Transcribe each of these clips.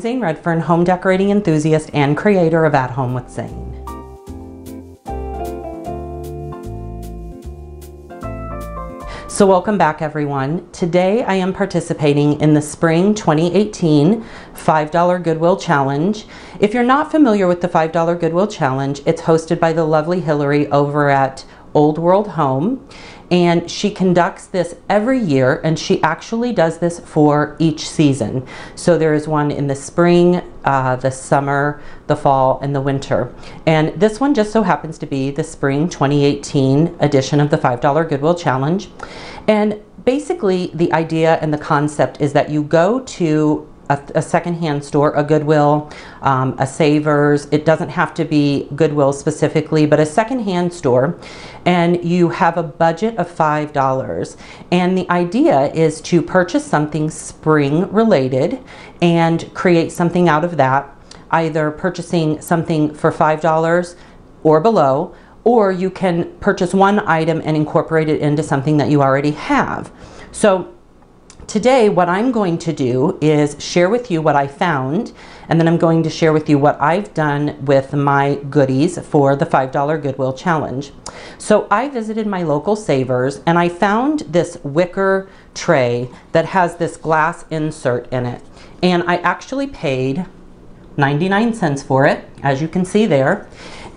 Zane Redfern, home decorating enthusiast and creator of At Home with Zane. So welcome back, everyone. Today I am participating in the Spring 2018 $5 Goodwill Challenge. If you're not familiar with the $5 Goodwill Challenge, it's hosted by the lovely Hillary over at Old World Home. And she conducts this every year, and she actually does this for each season. So there is one in the spring, the summer, the fall, and the winter. And this one just so happens to be the Spring 2018 edition of the $5 Goodwill Challenge. And basically the idea and the concept is that you go to a secondhand store, a Goodwill, a Savers. It doesn't have to be Goodwill specifically, but a secondhand store, and you have a budget of $5. And the idea is to purchase something spring related and create something out of that, either purchasing something for $5 or below, or you can purchase one item and incorporate it into something that you already have. So today, what I'm going to do is share with you what I found, and then I'm going to share with you what I've done with my goodies for the $5 Goodwill Challenge. So I visited my local Savers, and I found this wicker tray that has this glass insert in it. And I actually paid 99 cents for it, as you can see there.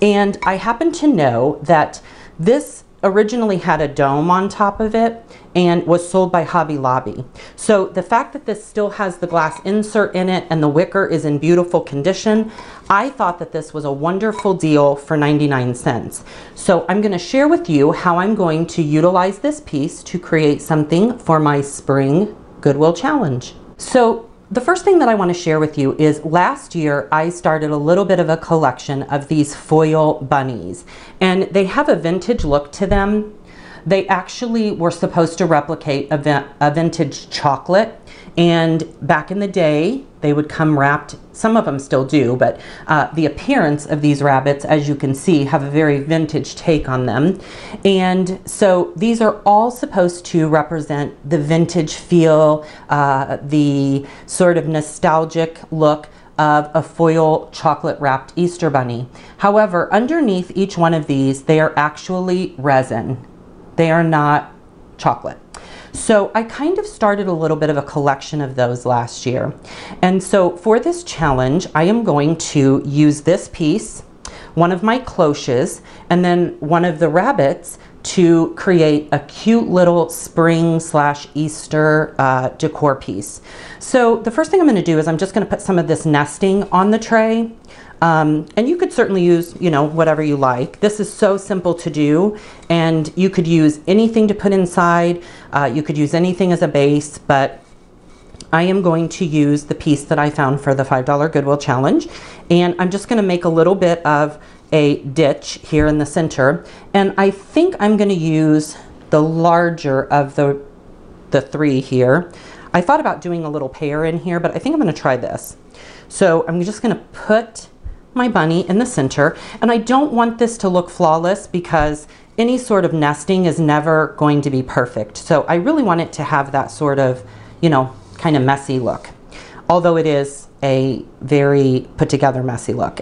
And I happen to know that this originally had a dome on top of it and was sold by Hobby Lobby. So the fact that this still has the glass insert in it and the wicker is in beautiful condition, I thought that this was a wonderful deal for 99 cents. So I'm going to share with you how I'm going to utilize this piece to create something for my Spring Goodwill Challenge. So the first thing that I want to share with you is last year I started a little bit of a collection of these foil bunnies, and they have a vintage look to them. They actually were supposed to replicate a vintage chocolate, and back in the day they would come wrapped, some of them still do, but the appearance of these rabbits, as you can see, have a very vintage take on them. And so these are all supposed to represent the vintage feel, the sort of nostalgic look of a foil chocolate wrapped Easter bunny. However, underneath each one of these, they are actually resin. They are not chocolate. So I kind of started a little bit of a collection of those last year. And so for this challenge, I am going to use this piece, one of my cloches, and then one of the rabbits to create a cute little spring/Easter decor piece. So the first thing I'm going to do is I'm just going to put some of this nesting on the tray. And you could certainly use, you know, whatever you like. This is so simple to do, and you could use anything to put inside. You could use anything as a base, but I am going to use the piece that I found for the $5 Goodwill Challenge. And I'm just going to make a little bit of a ditch here in the center. And I think I'm going to use the larger of the three here. I thought about doing a little pear in here, but I think I'm going to try this. So I'm just going to put my bunny in the center, and I don't want this to look flawless because any sort of nesting is never going to be perfect. So I really want it to have that sort of, you know, kind of messy look, although it is a very put together messy look.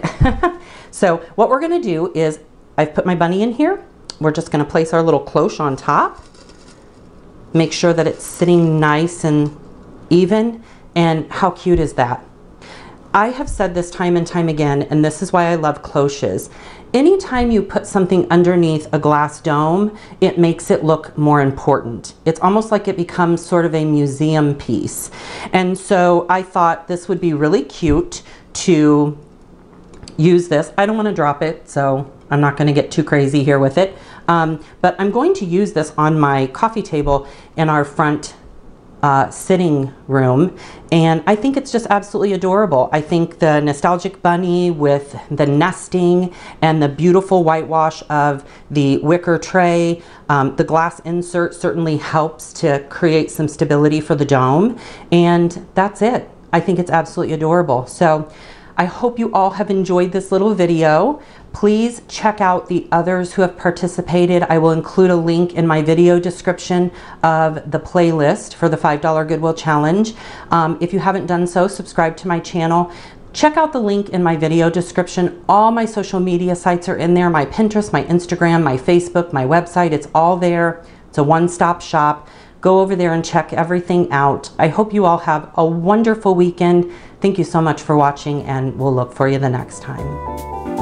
So what we're going to do is I've put my bunny in here. We're just going to place our little cloche on top, make sure that it's sitting nice and even, and how cute is that? I have said this time and time again, and this is why I love cloches. Anytime you put something underneath a glass dome, it makes it look more important. It's almost like it becomes sort of a museum piece. And so I thought this would be really cute to use this. I don't want to drop it, so I'm not going to get too crazy here with it. But I'm going to use this on my coffee table in our front sitting room, and I think it's just absolutely adorable. I think the nostalgic bunny with the nesting and the beautiful whitewash of the wicker tray, the glass insert certainly helps to create some stability for the dome, and that's it. I think it's absolutely adorable. So I hope you all have enjoyed this little video. Please check out the others who have participated. I will include a link in my video description of the playlist for the $5 Goodwill Challenge. If you haven't done so, subscribe to my channel. Check out the link in my video description. All my social media sites are in there. My Pinterest, my Instagram, my Facebook, my website. It's all there. It's a one-stop shop. Go over there and check everything out. I hope you all have a wonderful weekend. Thank you so much for watching, and we'll look for you the next time.